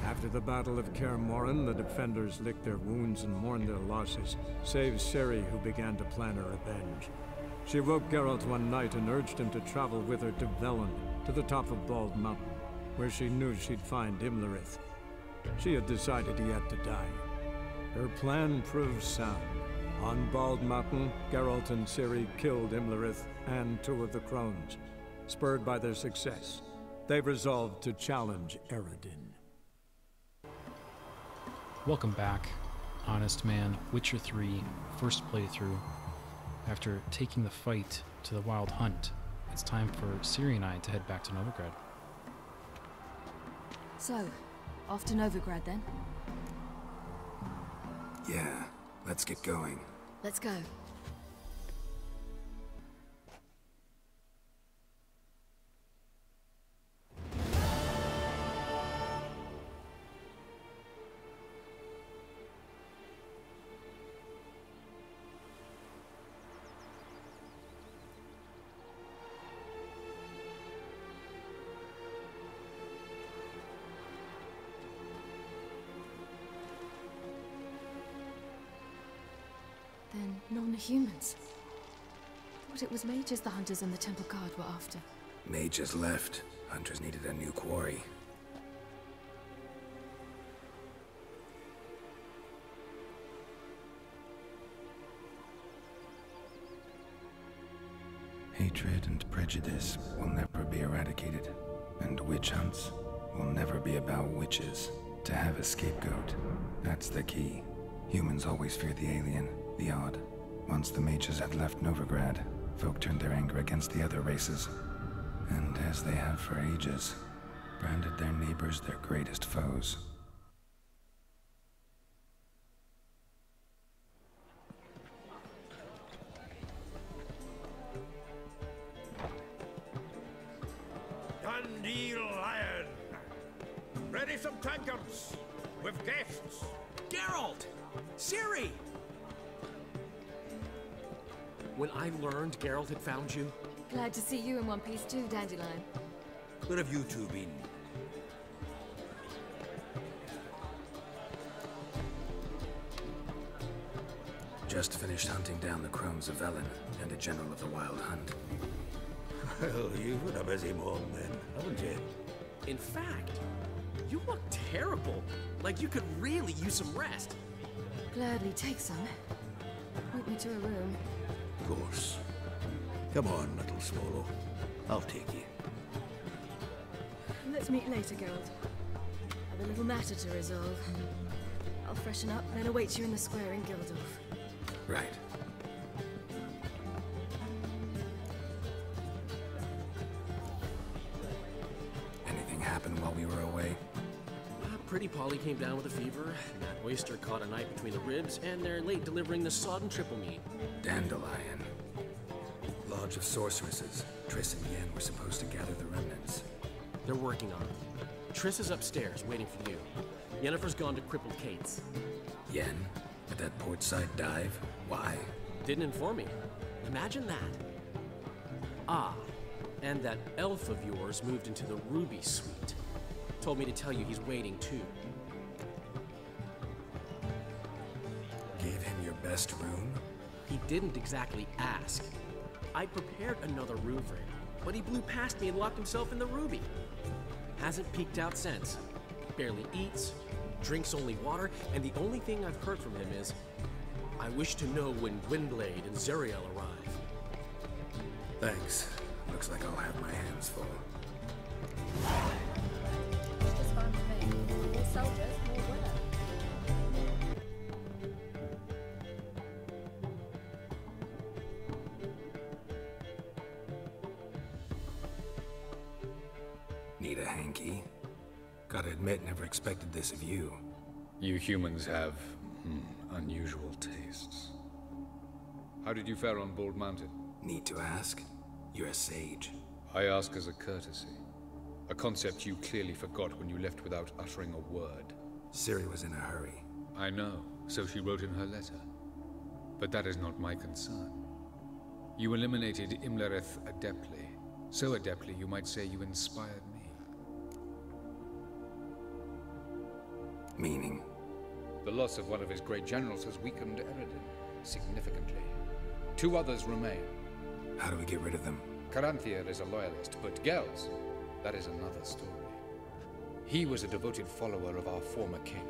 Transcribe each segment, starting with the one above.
After the Battle of Kaer Morhen, the defenders licked their wounds and mourned their losses, save Ciri, who began to plan her revenge. She woke Geralt one night and urged him to travel with her to Velen, to the top of Bald Mountain, where she knew she'd find Imlerith. She had decided he had to die. Her plan proved sound. On Bald Mountain, Geralt and Ciri killed Imlerith and two of the crones. Spurred by their success, they resolved to challenge Eredin. Welcome back, Honestman, Witcher 3, first playthrough. After taking the fight to the Wild Hunt, it's time for Ciri and I to head back to Novigrad. So, off to Novigrad then? Yeah, let's get going. Let's go. Then non-humans. Thought it was mages the hunters and the temple guard were after. Mages left. Hunters needed a new quarry. Hatred and prejudice will never be eradicated, and witch hunts will never be about witches. To have a scapegoat, that's the key. Humans always fear the alien, the odd. Once the mages had left Novigrad, folk turned their anger against the other races. And as they have for ages, branded their neighbors their greatest foes. Dundee Lion! Ready some tankards! With guests! Geralt! Ciri! When I learned Geralt had found you, Glad to see you in one piece too, Dandelion. Where have you two been? Just finished hunting down the crones of Velen and a general of the Wild Hunt. Well, you've had a busy morning then, haven't you? in fact, you look terrible. Like you could really use some rest. Gladly take some. Point me to a room. Of course. Come on, little swallow. I'll take you. Let's meet later, Geralt. I've a little matter to resolve. I'll freshen up, then await you in the square in Gildorf. Right. Anything happened while we were away? Pretty Polly came down with a fever, and that oyster caught a knife between the ribs, and they're late delivering the sodden triple meat. Dandelion. Lodge of Sorceresses. Triss and Yen were supposed to gather the remnants. They're working on it. Triss is upstairs, waiting for you. Yennefer's gone to crippled Kate's. Yen? At that portside dive? Why? Didn't inform me. Imagine that. Ah, and that elf of yours moved into the Ruby Suite. Told me to tell you he's waiting too. Gave him your best room? He didn't exactly ask. I prepared another room for him, but he blew past me and locked himself in the Ruby. Hasn't peeked out since. Barely eats, drinks only water, and the only thing I've heard from him is, I wish to know when Gwynblade and Zariel arrive. Thanks. Looks like I'll have my hands full. Just fine with me. More soldiers, more winner. Need a hanky? Gotta admit, never expected this of you. You humans have, unusual tastes. How did you fare on Bald Mountain? Need to ask? You're a sage. I ask as a courtesy. A concept you clearly forgot when you left without uttering a word. Ciri was in a hurry. I know, so she wrote in her letter. But that is not my concern. You eliminated Imlerith adeptly. So adeptly, you might say you inspired me. Meaning? The loss of one of his great generals has weakened Eredin significantly. 2 others remain. How do we get rid of them? Caranthir is a loyalist, but Gels, that is another story. He was a devoted follower of our former king.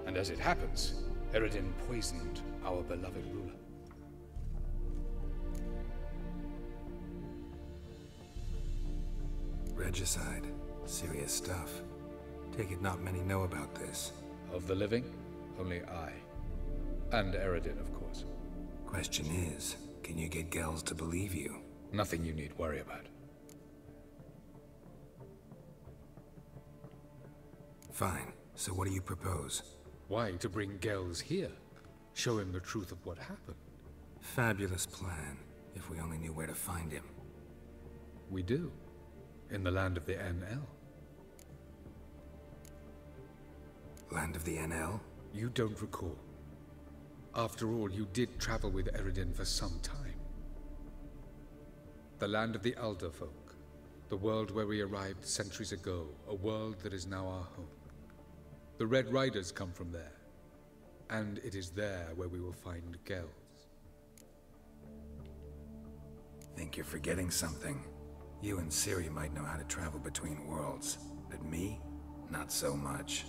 And as it happens, Eredin poisoned our beloved ruler. Regicide. Serious stuff. Take it not many know about this. Of the living, only I. And Eredin, of course. Question is, can you get Gels to believe you? Nothing you need worry about. Fine. So what do you propose? Why, to bring Gels here. Show him the truth of what happened. Fabulous plan, if we only knew where to find him. We do. In the land of the NL. Land of the NL? You don't recall. After all, you did travel with Eredin for some time. The land of the Alder folk. The world where we arrived centuries ago. A world that is now our home. The Red Riders come from there. And it is there where we will find Gels. Think you're forgetting something. You and Ciri might know how to travel between worlds, but me? Not so much.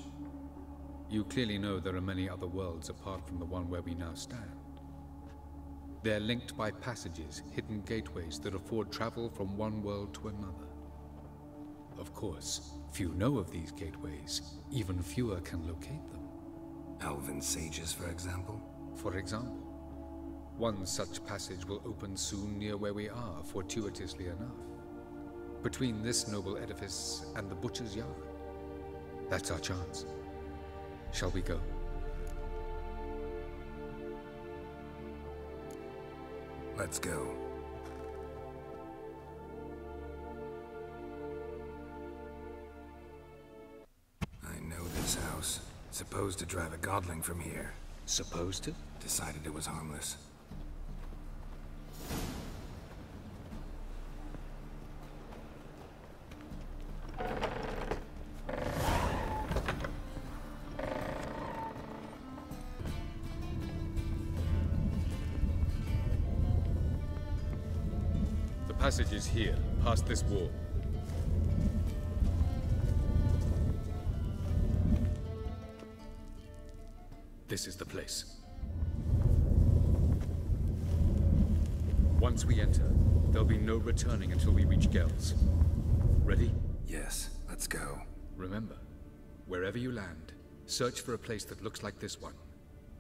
You clearly know there are many other worlds apart from the one where we now stand. They're linked by passages, hidden gateways that afford travel from one world to another. Of course, few know of these gateways. Even fewer can locate them. Elven sages, for example? For example. One such passage will open soon near where we are, fortuitously enough. Between this noble edifice and the butcher's yard. That's our chance. Shall we go? Let's go. I know this house. Supposed to drive a godling from here. Supposed to? Decided it was harmless. The passage is here, past this wall. This is the place. Once we enter, there'll be no returning until we reach Gels. Ready? Yes, let's go. Remember, wherever you land, search for a place that looks like this one.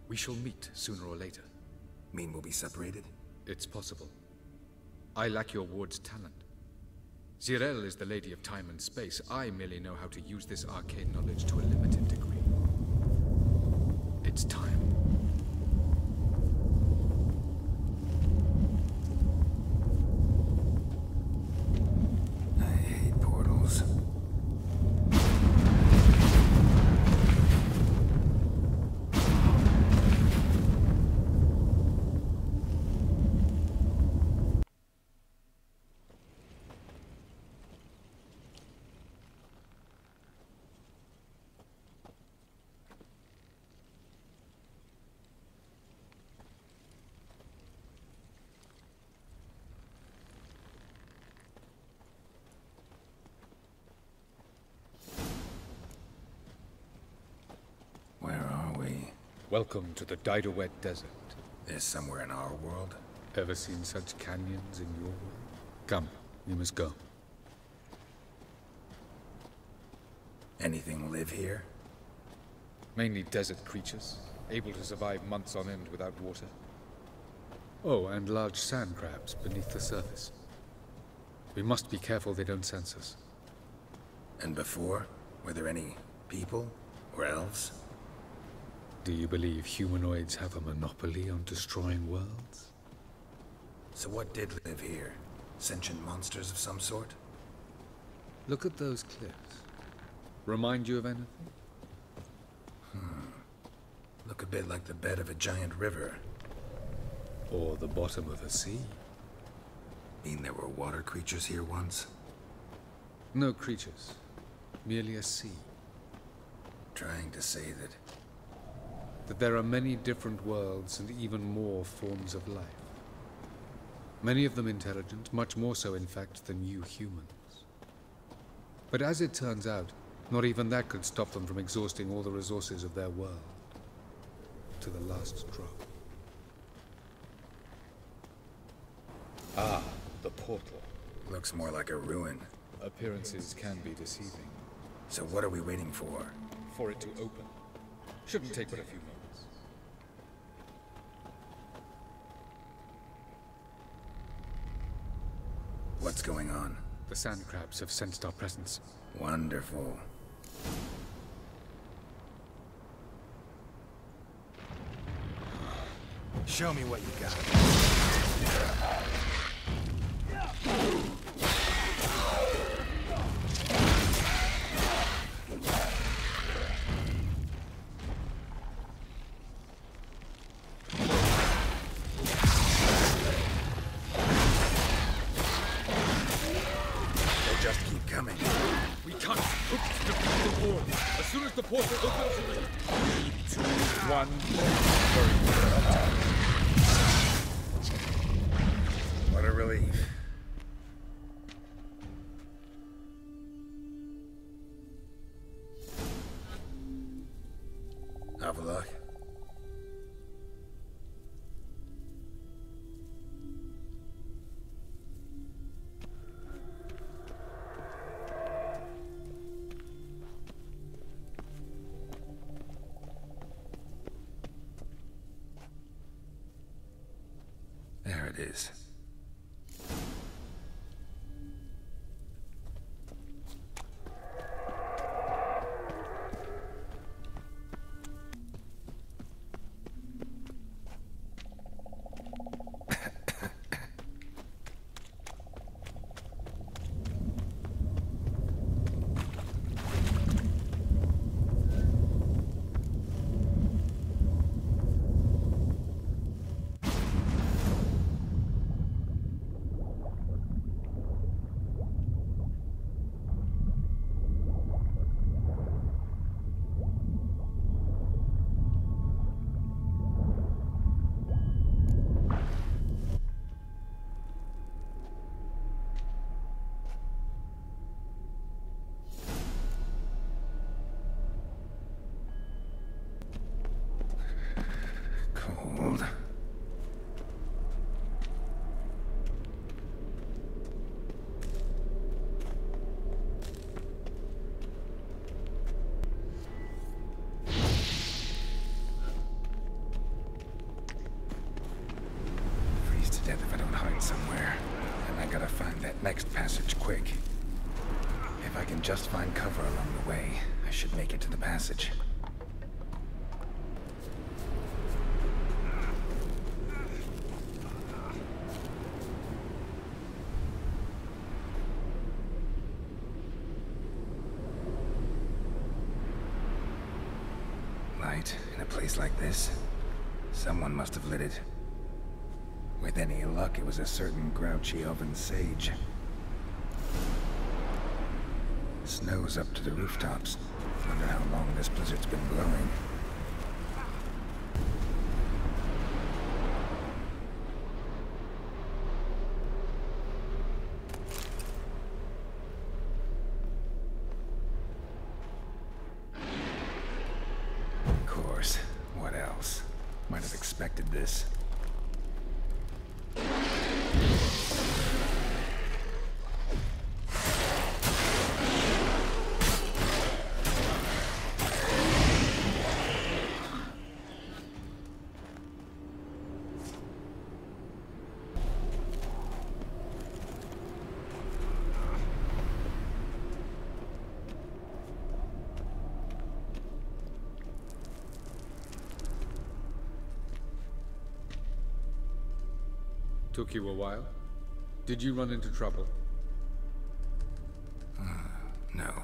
We shall meet sooner or later. Mean we'll be separated? It's possible. I lack your ward's talent. Zirel is the lady of time and space. I merely know how to use this arcane knowledge to a limited degree. It's time. I hate portals. Welcome to the Didowet Desert. There's somewhere in our world? Ever seen such canyons in your world? Come, we must go. Anything live here? Mainly desert creatures, able to survive months on end without water. Oh, and large sand crabs beneath the surface. We must be careful they don't sense us. And before? Were there any people? Or elves? Do you believe humanoids have a monopoly on destroying worlds? So what did live here? Sentient monsters of some sort? Look at those cliffs. Remind you of anything? Look a bit like the bed of a giant river. Or the bottom of a sea. Mean there were water creatures here once? No creatures. Merely a sea. Trying to say That there are many different worlds and even more forms of life. Many of them intelligent, much more so in fact than you humans. But as it turns out, not even that could stop them from exhausting all the resources of their world. To the last drop. Ah, the portal. looks more like a ruin. Appearances can be deceiving. So what are we waiting for? For it to open. Shouldn't take but a few moments. What's going on? The sand crabs have sensed our presence. Wonderful. Show me what you got. They just keep coming. We can't defeat the wall. As soon as the portal opens, one very What a relief. Have a look. There it is. Cold. Freeze to death if I don't hide somewhere. And I gotta find that next passage quick. If I can just find cover along the way, I should make it to the passage. Light in a place like this. Someone must have lit it. With any luck, it was a certain grouchy oven sage. Snow's up to the rooftops. Wonder how long this blizzard's been blowing. Of course. What else? Might have expected this. Took you a while? Did you run into trouble? No.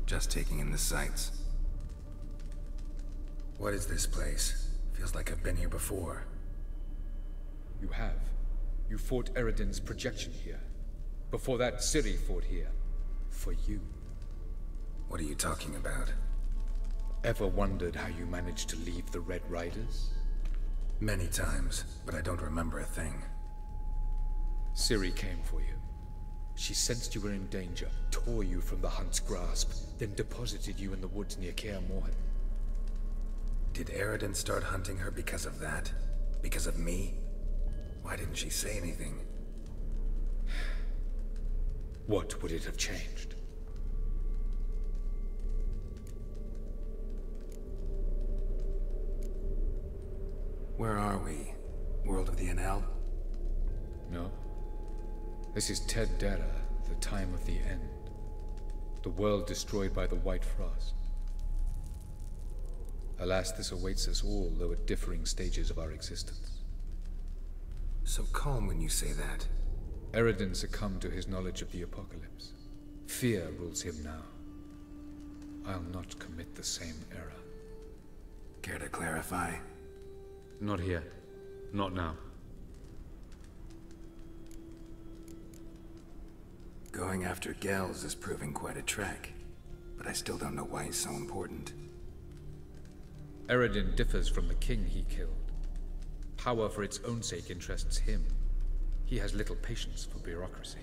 Just taking in the sights. What is this place? Feels like I've been here before. You have. You fought Eridan's projection here. Before that, Ciri fought here. For you. What are you talking about? Ever wondered how you managed to leave the Red Riders? Many times, but I don't remember a thing. Ciri came for you. She sensed you were in danger, tore you from the Hunt's grasp, then deposited you in the woods near Kaer Morhen. Did Eridan start hunting her because of that? Because of me? Why didn't she say anything? What would it have changed? Where are we? World of the Enel? No. This is Ted Dara, the time of the end. The world destroyed by the White Frost. Alas, this awaits us all, though at differing stages of our existence. So calm when you say that. Eridan succumbed to his knowledge of the apocalypse. Fear rules him now. I'll not commit the same error. Care to clarify? Not here. Not now. Going after Gels is proving quite a trek, but I still don't know why he's so important. Eridan differs from the king he killed. Power for its own sake interests him. He has little patience for bureaucracy.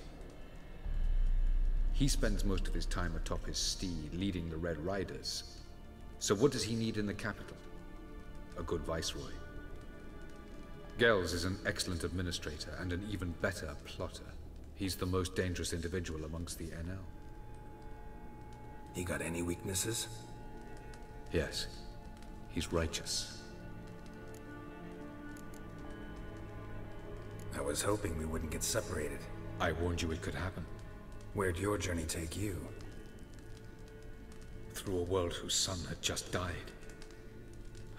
He spends most of his time atop his steed, leading the Red Riders. So what does he need in the capital? A good viceroy. Gels is an excellent administrator and an even better plotter. He's the most dangerous individual amongst the NL. He got any weaknesses? Yes. He's righteous. I was hoping we wouldn't get separated. I warned you it could happen. Where'd your journey take you? Through a world whose sun had just died.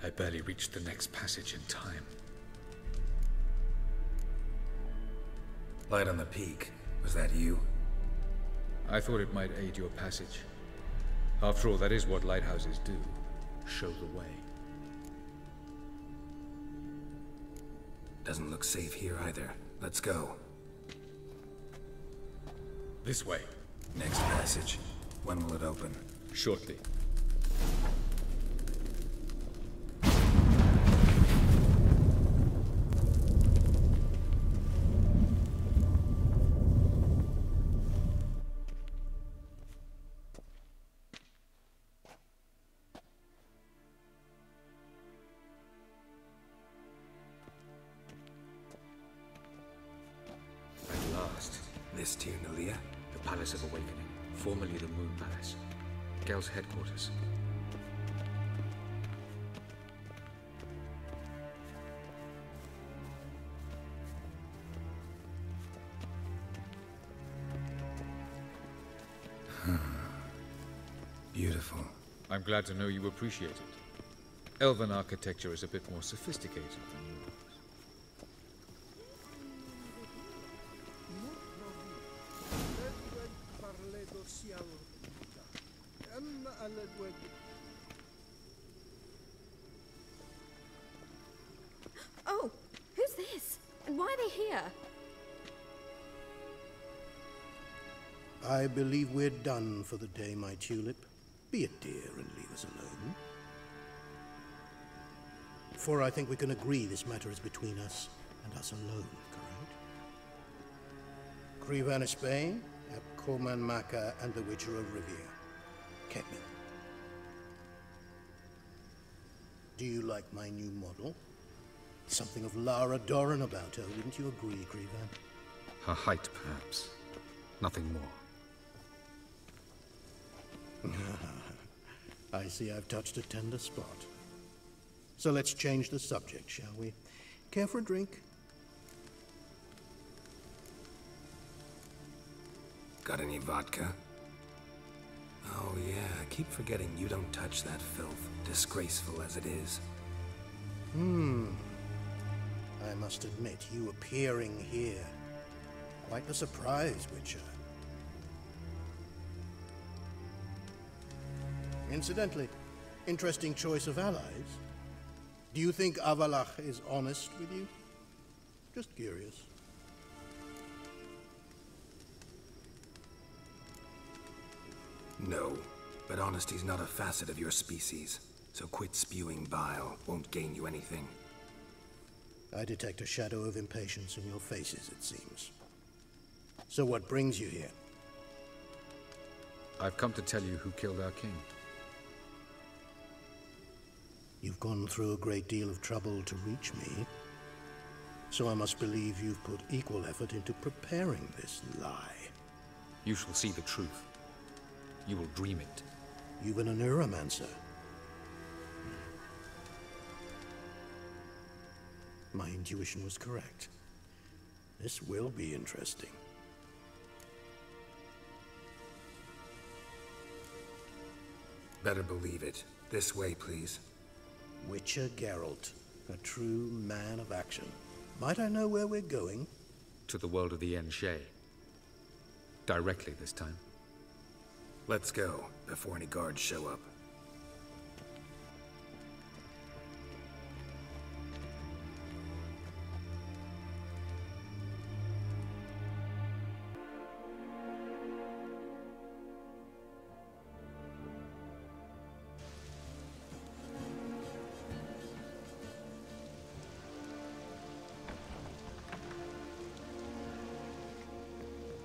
I barely reached the next passage in time. Light on the peak. Was that you? I thought it might aid your passage. After all, that is what lighthouses do. Show the way. Doesn't look safe here either. Let's go. This way. Next passage. When will it open? Shortly. This Tyr Nalia? The Palace of Awakening, formerly the Moon Palace. Gel's headquarters. Beautiful. I'm glad to know you appreciate it. Elven architecture is a bit more sophisticated than yours. Oh, who's this? And why are they here? I believe we're done for the day, my tulip. Be a dear and leave us alone. For I think we can agree this matter is between us and us alone, correct? Krivan Spain, Koman Maka, and the Witcher of Rivia. Kepi. Do you like my new model? Something of Lara Doran about her, wouldn't you agree, Krivan? Her height, perhaps. Nothing more. I see I've touched a tender spot. So let's change the subject, shall we? Care for a drink? Got any vodka? Oh yeah, I keep forgetting you don't touch that filth, disgraceful as it is. I must admit, you appearing here, quite the surprise, Witcher. Incidentally, interesting choice of allies. Do you think Avalach is honest with you? Just curious. No, but honesty's not a facet of your species. So quit spewing bile. Won't gain you anything. I detect a shadow of impatience in your faces, it seems. So what brings you here? I've come to tell you who killed our king. You've gone through a great deal of trouble to reach me. So I must believe you've put equal effort into preparing this lie. You shall see the truth. You will dream it. You've been a neuromancer. My intuition was correct. This will be interesting. Better believe it. This way, please. Witcher Geralt, a true man of action. Might I know where we're going? To the world of the Enshe. Directly this time. Let's go, before any guards show up.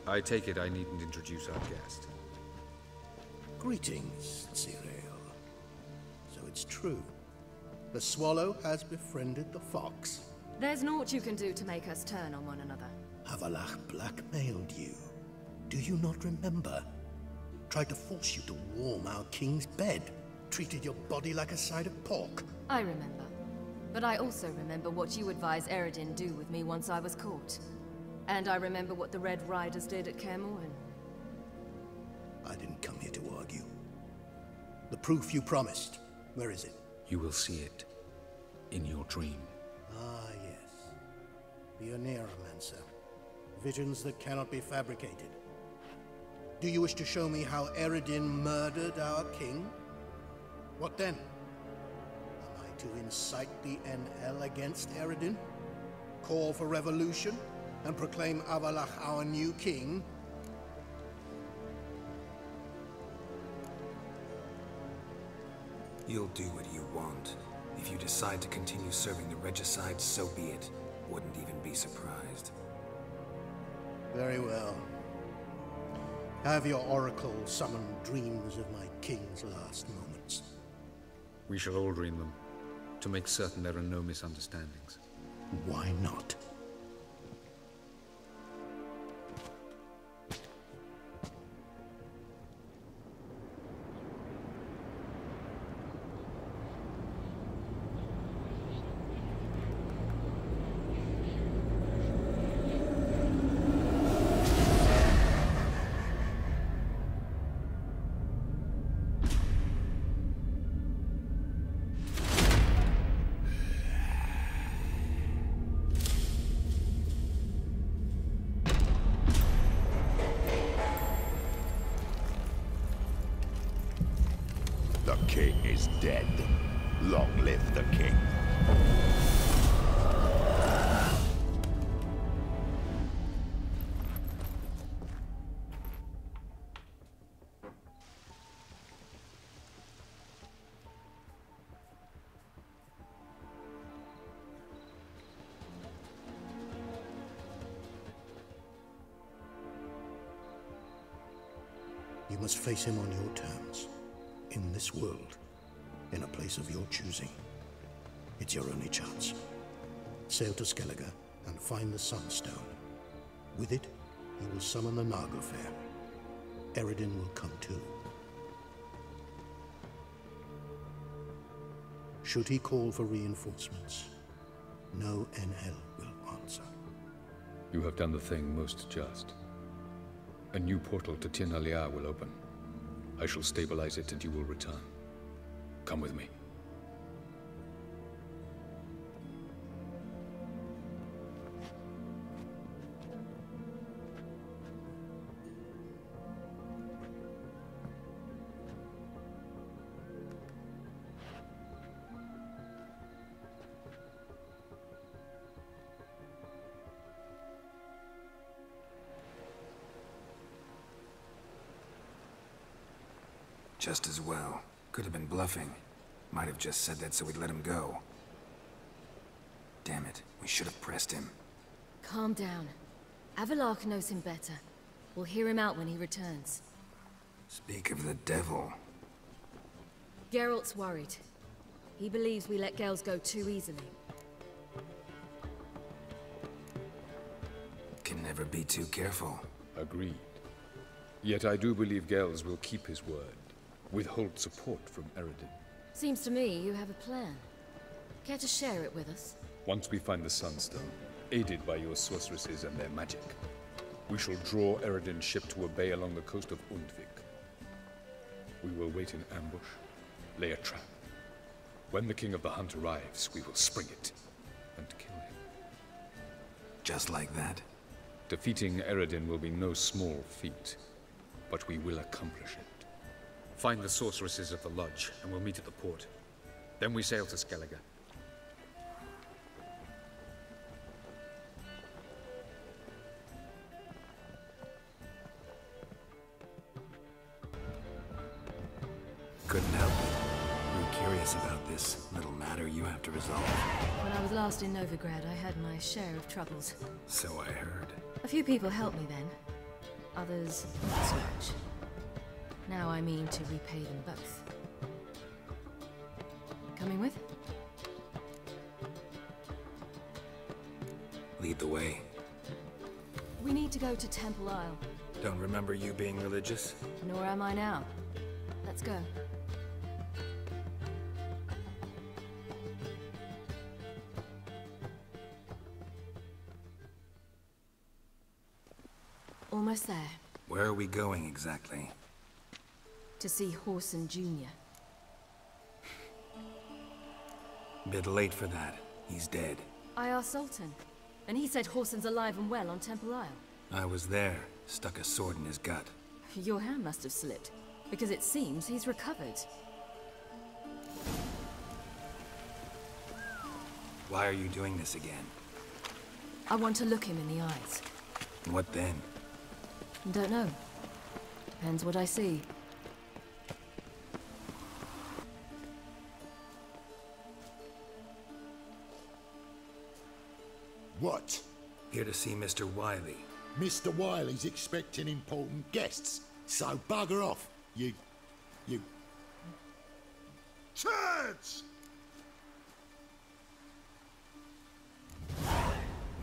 I take it I needn't introduce our guest. Greetings, Cyril. So it's true. The swallow has befriended the fox. There's naught you can do to make us turn on one another. Avalach blackmailed you. Do you not remember? Tried to force you to warm our king's bed. Treated your body like a side of pork. I remember. But I also remember what you advised Eredin do with me once I was caught. And I remember what the Red Riders did at Kaer Morhen. I didn't come here to argue. The proof you promised, where is it? You will see it. In your dream. Ah, yes. The Oneiromancer. Visions that cannot be fabricated. Do you wish to show me how Eredin murdered our king? What then? Am I to incite the NL against Eredin? Call for revolution? And proclaim Avalach our new king? You'll do what you want. If you decide to continue serving the regicide, so be it. Wouldn't even be surprised. Very well. Have your oracle summon dreams of my king's last moments. We shall all dream them, to make certain there are no misunderstandings. Why not? The king is dead. Long live the king. You must face him on your terms. In this world, in a place of your choosing. It's your only chance. Sail to Skellige and find the Sunstone. With it, you will summon the Nagelfair. Eredin will come too. Should he call for reinforcements, no NL will answer. You have done the thing most just. A new portal to Tir na Liar will open. I shall stabilize it and you will return. Come with me. Just as well. Could have been bluffing. Might have just said that so we'd let him go. Damn it, we should have pressed him. Calm down. Avalark knows him better. We'll hear him out when he returns. Speak of the devil. Geralt's worried. He believes we let Gales go too easily. Can never be too careful. Agreed. Yet I do believe Gels will keep his word. Withhold support from Eredin. Seems to me you have a plan. Care to share it with us? Once we find the Sunstone, aided by your sorceresses and their magic, we shall draw Eredin's ship to a bay along the coast of Undvik. We will wait in ambush, lay a trap. When the King of the Hunt arrives, we will spring it and kill him. Just like that? Defeating Eredin will be no small feat, but we will accomplish it. Find the sorceresses of the lodge, and we'll meet at the port. Then we sail to Skellige. Couldn't help it. We're curious about this little matter you have to resolve. When I was last in Novigrad, I had my share of troubles. So I heard. A few people helped me then. Others, not so much. Now I mean to repay them both. Coming with? Lead the way. We need to go to Temple Isle. Don't remember you being religious? Nor am I now. Let's go. Almost there. Where are we going exactly? To see Horson Jr. Bit late for that. He's dead. I asked Sultan, and he said Horson's alive and well on Temple Isle. I was there. Stuck a sword in his gut. Your hand must have slipped, because it seems he's recovered. Why are you doing this again? I want to look him in the eyes. What then? Don't know. Depends what I see. What? Here to see Mr. Wiley. Mr. Wiley's expecting important guests, so bugger off, you... Turds!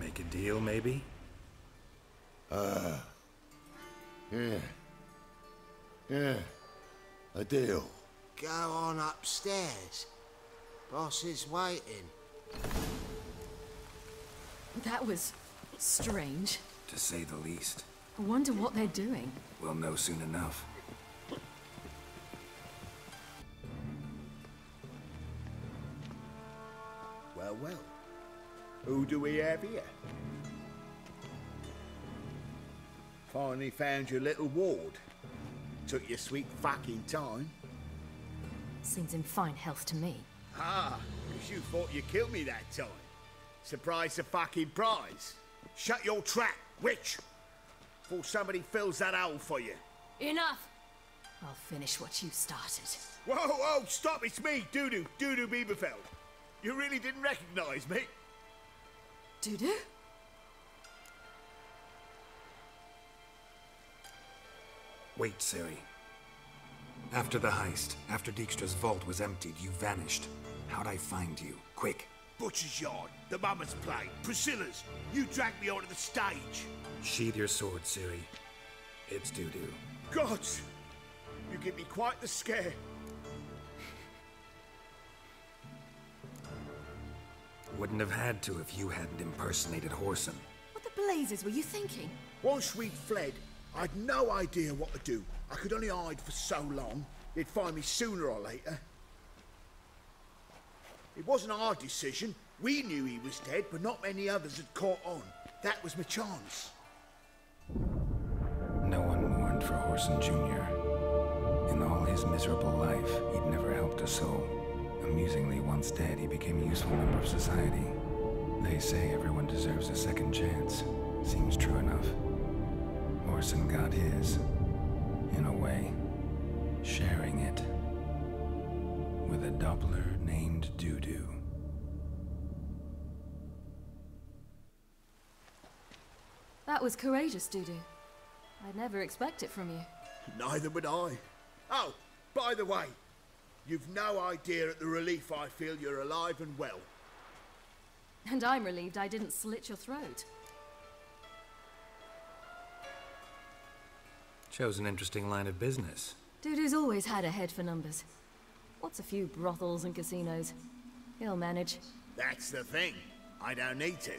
Make a deal, maybe? Yeah, a deal. Go on upstairs. Boss is waiting. That was strange. To say the least. I wonder what they're doing. We'll know soon enough. Well, well. Who do we have here? Finally found your little ward. Took your sweet fucking time. Seems in fine health to me. Ah, because you thought you killed me that time. Surprise the fucking prize. Shut your trap, witch! Before somebody fills that hole for you. Enough! I'll finish what you started. Whoa, whoa, stop! It's me, Dudu Bieberfeld. You really didn't recognize me? Dudu? Wait, Ciri. After the heist, after Dijkstra's vault was emptied, you vanished. How'd I find you? Quick. Butcher's Yard, the Mama's Play, Priscilla's. You dragged me onto the stage. Sheathe your sword, Ciri. It's Dudu. Gods! You give me quite the scare. Wouldn't have had to if you hadn't impersonated Horson. What the blazes were you thinking? Once we'd fled, I'd no idea what to do. I could only hide for so long. They'd find me sooner or later. It wasn't our decision. We knew he was dead, but not many others had caught on. That was my chance. No one mourned for Horson Jr. In all his miserable life, he'd never helped a soul. Amusingly, once dead, he became a useful member of society. They say everyone deserves a second chance. Seems true enough. Horson got his, in a way, sharing it. Doppler named Doo-Doo. That was courageous, Dudu. I'd never expect it from you. Neither would I. Oh, by the way, you've no idea at the relief I feel you're alive and well. And I'm relieved I didn't slit your throat. Shows an interesting line of business. Dudu's always had a head for numbers. What's a few brothels and casinos? He'll manage. That's the thing. I don't need to.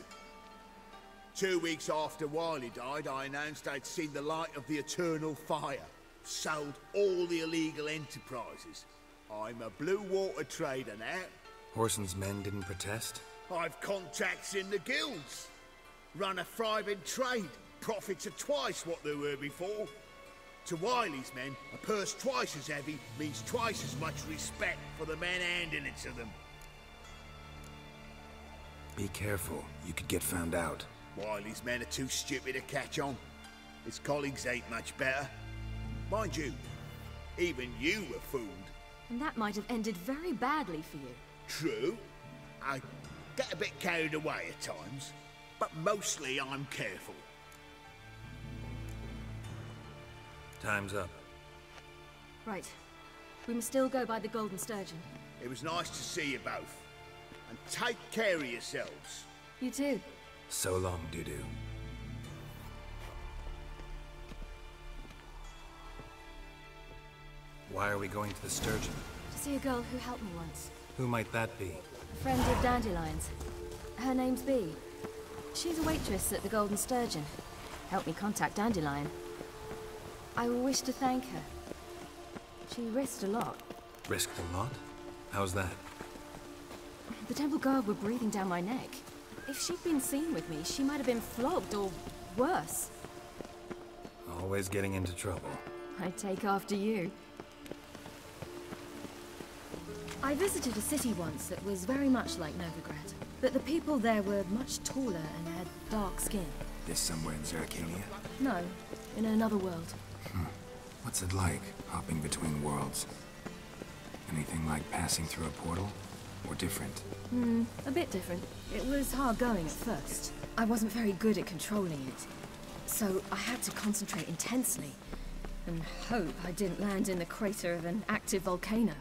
2 weeks after Wiley died, I announced I'd seen the light of the eternal fire. Sold all the illegal enterprises. I'm a blue water trader now. Horson's men didn't protest? I've contacts in the guilds. Run a thriving trade. Profits are twice what they were before. To Wiley's men, a purse twice as heavy means twice as much respect for the men handing it to them. Be careful. You could get found out. Wiley's men are too stupid to catch on. His colleagues ain't much better. Mind you, even you were fooled. And that might have ended very badly for you. True. I get a bit carried away at times, but mostly I'm careful. Time's up. Right. We must still go by the Golden Sturgeon. It was nice to see you both. And take care of yourselves. You too. So long, Doo-Doo. Why are we going to the Sturgeon? To see a girl who helped me once. Who might that be? A friend of Dandelion's. Her name's Bee. She's a waitress at the Golden Sturgeon. Helped me contact Dandelion. I wish to thank her. She risked a lot. Risked a lot? How's that? The temple guard were breathing down my neck. If she'd been seen with me, she might have been flogged or worse. Always getting into trouble. I take after you. I visited a city once that was very much like Novigrad, but the people there were much taller and had dark skin. This somewhere in Zeracania? No, in another world. What's it like, hopping between worlds? Anything like passing through a portal? Or different? A bit different. It was hard going at first. I wasn't very good at controlling it. So I had to concentrate intensely, and hope I didn't land in the crater of an active volcano.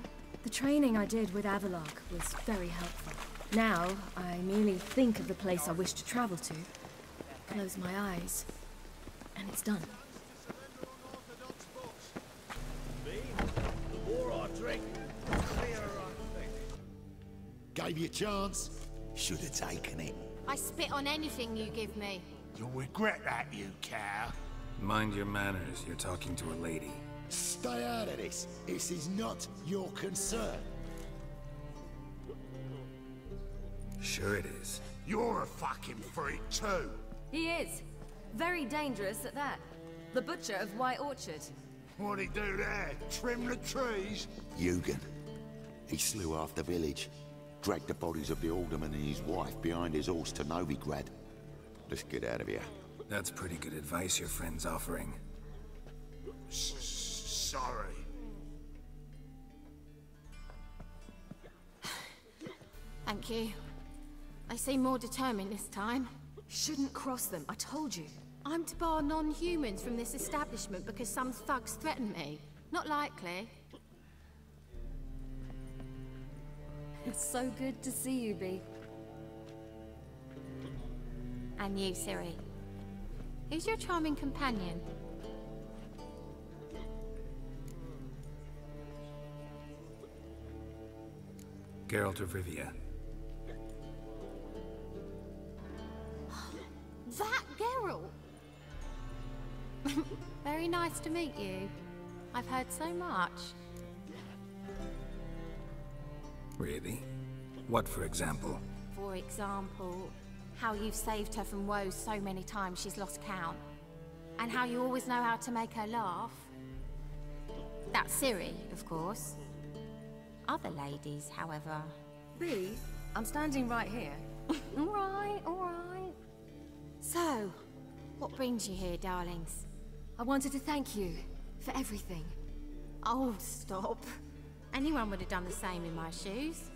The training I did with Avalok was very helpful. Now, I merely think of the place I wish to travel to, close my eyes, and it's done. The more I drink, the clearer I think. Gave you a chance. Should have taken it. I spit on anything you give me. You'll regret that, you cow. Mind your manners. You're talking to a lady. Stay out of this. This is not your concern. Sure it is. You're a fucking freak too. He is. Very dangerous at that. The butcher of White Orchard. What'd he do there? Trim the trees? Eugen. He slew half the village. Dragged the bodies of the alderman and his wife behind his horse to Novigrad. Let's get out of here. That's pretty good advice your friend's offering. Sorry. Thank you. They seem more determined this time. Shouldn't cross them, I told you. I'm to bar non-humans from this establishment because some thugs threaten me. Not likely. It's so good to see you, Bee. And you, Ciri. Who's your charming companion? Geralt of Rivia. That Geralt! Very nice to meet you. I've heard so much. Really? What, for example? For example, how you've saved her from woes so many times she's lost count. And how you always know how to make her laugh. That's Ciri, of course. Other ladies, however... Bee, I'm standing right here. All right. So, what brings you here, darlings? I wanted to thank you for everything. Oh, stop. Anyone would have done the same in my shoes.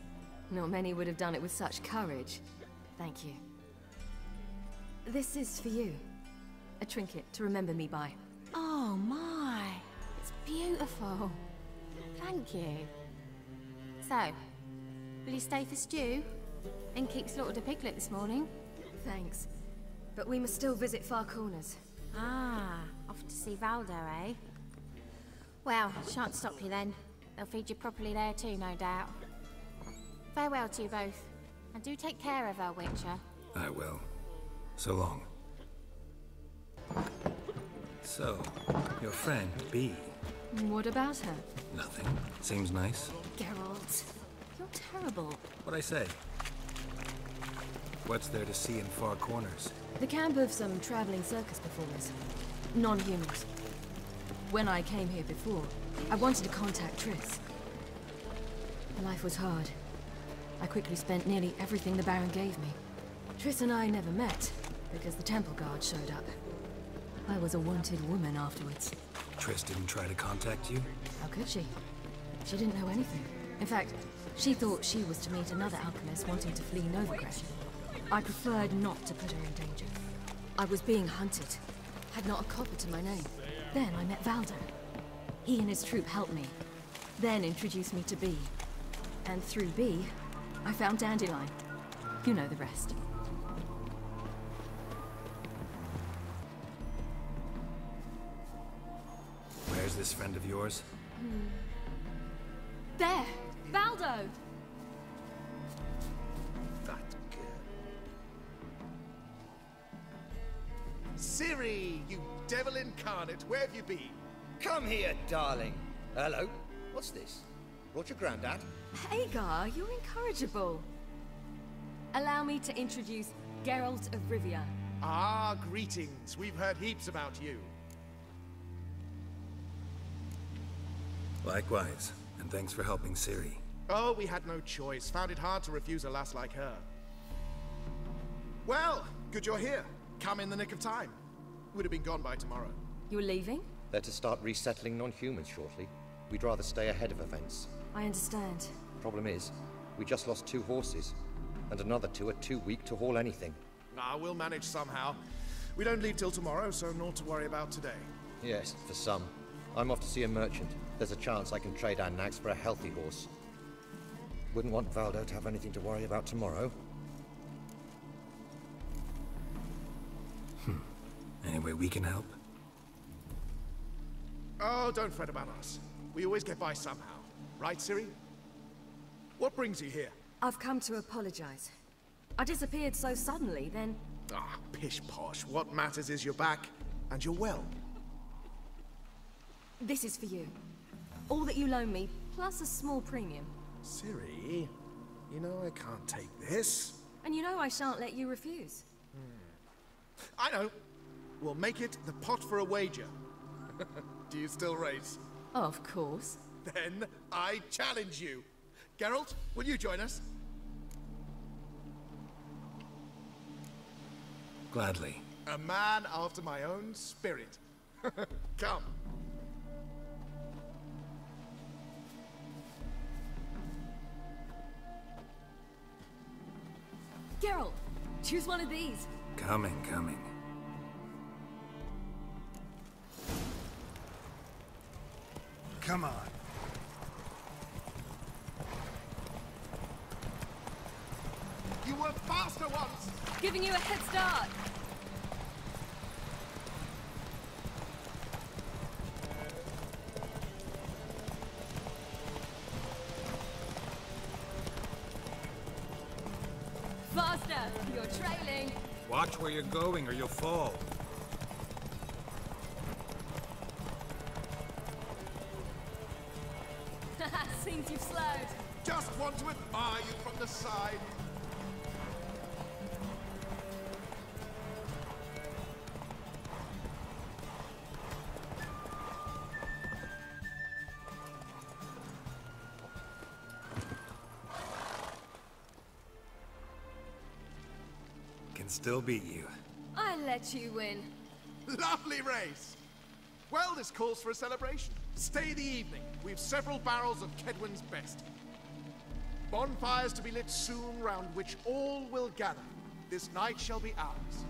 Not many would have done it with such courage. Thank you. This is for you. A trinket to remember me by. Oh my, it's beautiful. Thank you. So, will you stay for stew? And keep slaughtered a piglet this morning? Thanks. But we must still visit Far Corners. Ah, off to see Valdo, eh? Well, shan't stop you then. They'll feed you properly there too, no doubt. Farewell to you both. And do take care of her, Witcher. I will. So long. So, your friend, B. What about her? Nothing. Seems nice. Geralt, you're terrible. What'd I say? What's there to see in Far Corners? The camp of some traveling circus performers. Non-humans. When I came here before, I wanted to contact Triss. Life was hard. I quickly spent nearly everything the Baron gave me. Triss and I never met, because the Temple Guard showed up. I was a wanted woman afterwards. Triss didn't try to contact you? How could she? She didn't know anything. In fact, she thought she was to meet another alchemist wanting to flee Novigrad. I preferred not to put her in danger. I was being hunted. Had not a copper to my name. Then I met Valdo. He and his troop helped me. Then introduced me to B. And through B, I found Dandelion. You know the rest. Where's this friend of yours? There! Valdo! That girl. Ciri, you devil incarnate, where have you been? Come here, darling. Hello. What's this? Brought your granddad? Hagar, you're incorrigible. Allow me to introduce Geralt of Rivia. Ah, greetings. We've heard heaps about you. Likewise, and thanks for helping Ciri. Oh, we had no choice. Found it hard to refuse a lass like her. Well, good you're here. Come in the nick of time. Would have been gone by tomorrow. You're leaving? They're to start resettling non-humans shortly. We'd rather stay ahead of events. I understand. Problem is, we just lost 2 horses, and another 2 are too weak to haul anything. Ah, we'll manage somehow. We don't leave till tomorrow, so naught to worry about today. Yes, for some. I'm off to see a merchant. There's a chance I can trade our nags for a healthy horse. Wouldn't want Valdo to have anything to worry about tomorrow. Any way we can help? Oh, don't fret about us. We always get by somehow. Right, Ciri? What brings you here? I've come to apologize. I disappeared so suddenly, then... Ah, pish-posh. What matters is you're back, and you're well. This is for you. All that you loan me, plus a small premium. Ciri, you know I can't take this. And you know I shan't let you refuse. I know. We'll make it the pot for a wager. Do you still race? Of course. Then I challenge you. Geralt, will you join us? Gladly. A man after my own spirit. Come. Geralt, choose one of these. Coming. Come on. You were faster once! Giving you a head start. Faster! You're trailing. Watch where you're going or you'll fall. Seems you've slowed. Just want to admire you from the side. Can still beat you. I let you win. Lovely race. Well, this calls for a celebration. Stay the evening. We've several barrels of Kedwin's best. Bonfires to be lit soon, round which all will gather. This night shall be ours.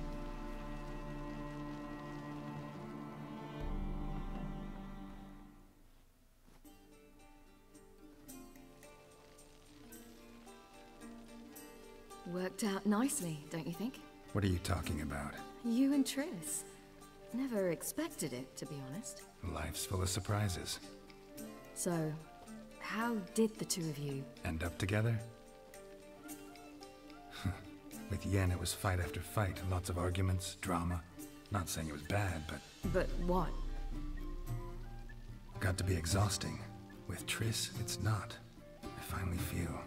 Worked out nicely, don't you think? What are you talking about? You and Triss. Never expected it, to be honest. Life's full of surprises. So, how did the two of you... End up together? With Yen, it was fight after fight. Lots of arguments, drama. Not saying it was bad, but... But what? Got to be exhausting. With Triss, it's not. I finally feel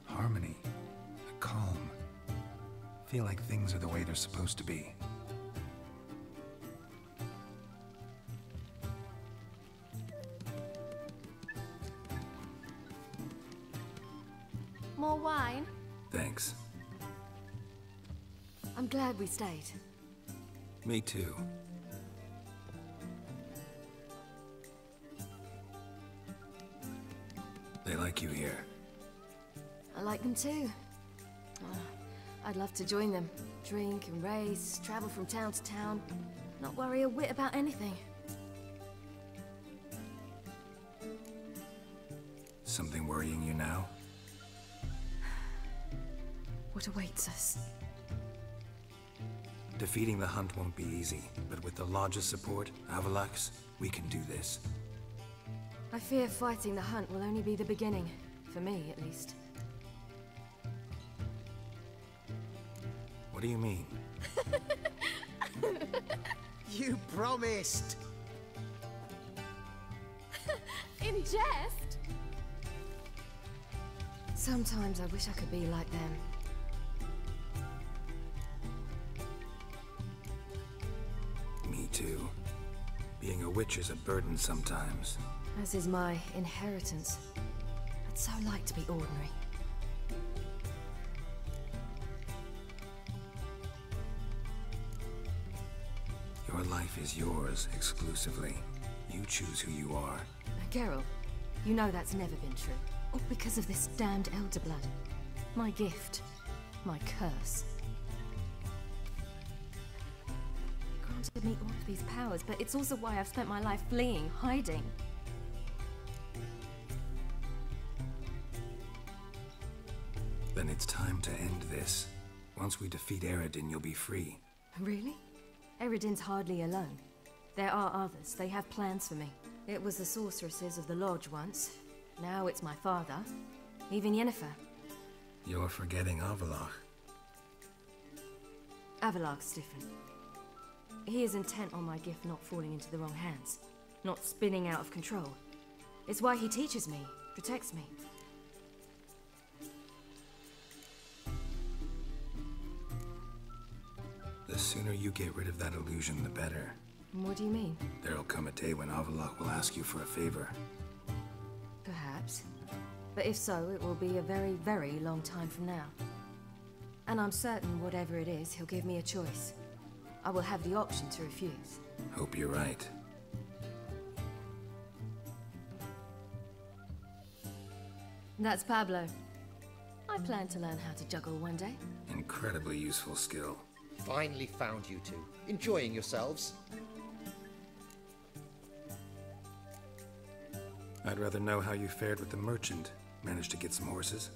harmony, a calm. Feel like things are the way they're supposed to be. More wine? Thanks. I'm glad we stayed. Me too. They like you here. I like them too. I'd love to join them. Drink and race, travel from town to town. Not worry a whit about anything. Something worrying you now? What awaits us? Defeating the Hunt won't be easy, but with the Lodge's support, Avalax, we can do this. I fear fighting the Hunt will only be the beginning. For me, at least. What do you mean? You promised! In jest? Sometimes I wish I could be like them. Me too. Being a witch is a burden sometimes. As is my inheritance. I'd so like to be ordinary. Your life is yours exclusively. You choose who you are. Geralt, you know that's never been true. All because of this damned Elder Blood. My gift. My curse. Granted me all of these powers, but it's also why I've spent my life fleeing, hiding. Then it's time to end this. Once we defeat Eredin, you'll be free. Really? Eredin's hardly alone. There are others. They have plans for me. It was the sorceresses of the Lodge once. Now it's my father. Even Yennefer. You're forgetting Avalach. Avalach's different. He is intent on my gift not falling into the wrong hands. Not spinning out of control. It's why he teaches me, protects me. The sooner you get rid of that illusion, the better. What do you mean? There'll come a day when Avalach will ask you for a favor. Perhaps. But if so, it will be a very, very long time from now. And I'm certain whatever it is, he'll give me a choice. I will have the option to refuse. Hope you're right. That's Pablo. I plan to learn how to juggle one day. Incredibly useful skill. Finally found you two. Enjoying yourselves? I'd rather know how you fared with the merchant. Managed to get some horses?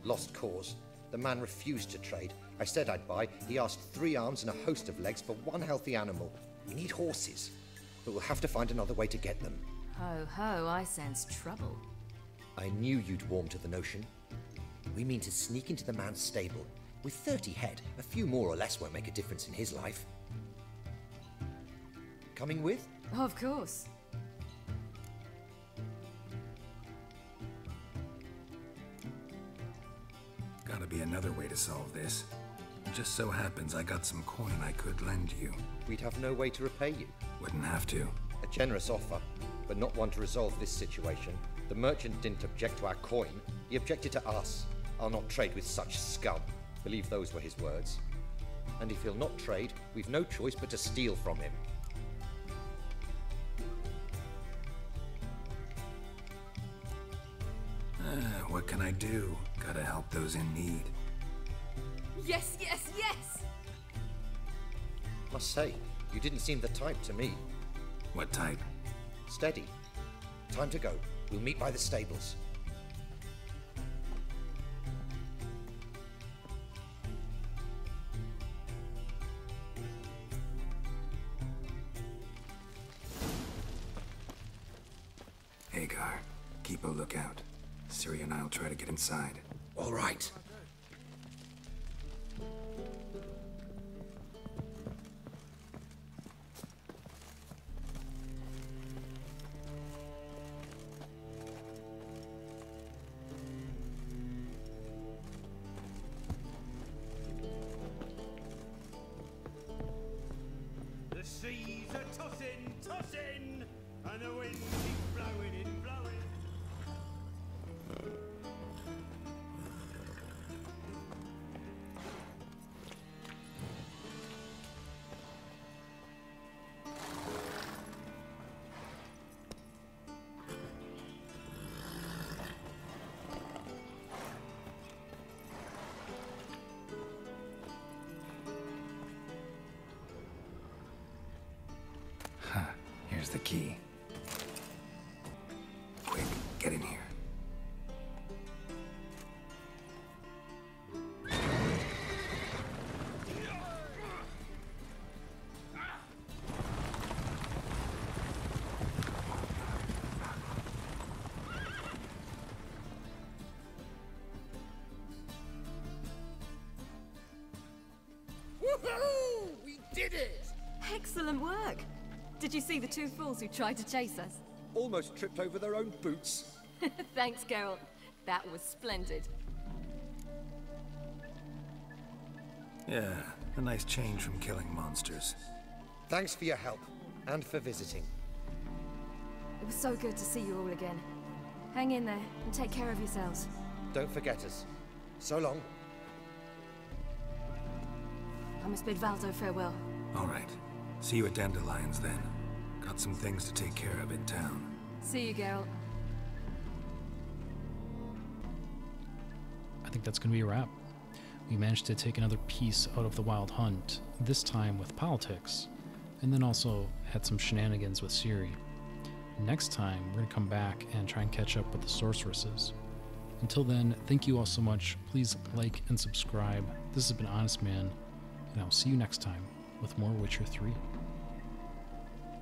Lost cause. The man refused to trade. I said I'd buy. He asked 3 arms and a host of legs for 1 healthy animal. We need horses, but we'll have to find another way to get them. Ho ho, I sense trouble. I knew you'd warm to the notion. We mean to sneak into the man's stable. With 30 head, a few more or less won't make a difference in his life. Coming with? Of course. Gotta be another way to solve this. Just so happens I got some coin I could lend you. We'd have no way to repay you. Wouldn't have to. A generous offer, but not one to resolve this situation. The merchant didn't object to our coin. He objected to us. I'll not trade with such scum. Believe those were his words. And if he'll not trade, we've no choice but to steal from him. What can I do? Gotta help those in need. Yes, yes, yes! Must say, you didn't seem the type to me. What type? Steady. Time to go. We'll meet by the stables. Hagar, keep a lookout. Ciri and I'll try to get inside. All right. The seas are tossing, tossing, and the wind keeps blowing and blowing. Here's the key. Quick, get in here. Woohoo! We did it! Excellent work! Did you see the two fools who tried to chase us? Almost tripped over their own boots. Thanks, Geralt. That was splendid. Yeah, a nice change from killing monsters. Thanks for your help, and for visiting. It was so good to see you all again. Hang in there, and take care of yourselves. Don't forget us. So long. I must bid Valdo farewell. All right. See you at Dandelions then. Got some things to take care of in town. See you, Geralt. I think that's going to be a wrap. We managed to take another piece out of the Wild Hunt, this time with politics, and then also had some shenanigans with Ciri. Next time, we're going to come back and try and catch up with the sorceresses. Until then, thank you all so much. Please like and subscribe. This has been Honestman, and I'll see you next time with more Witcher 3.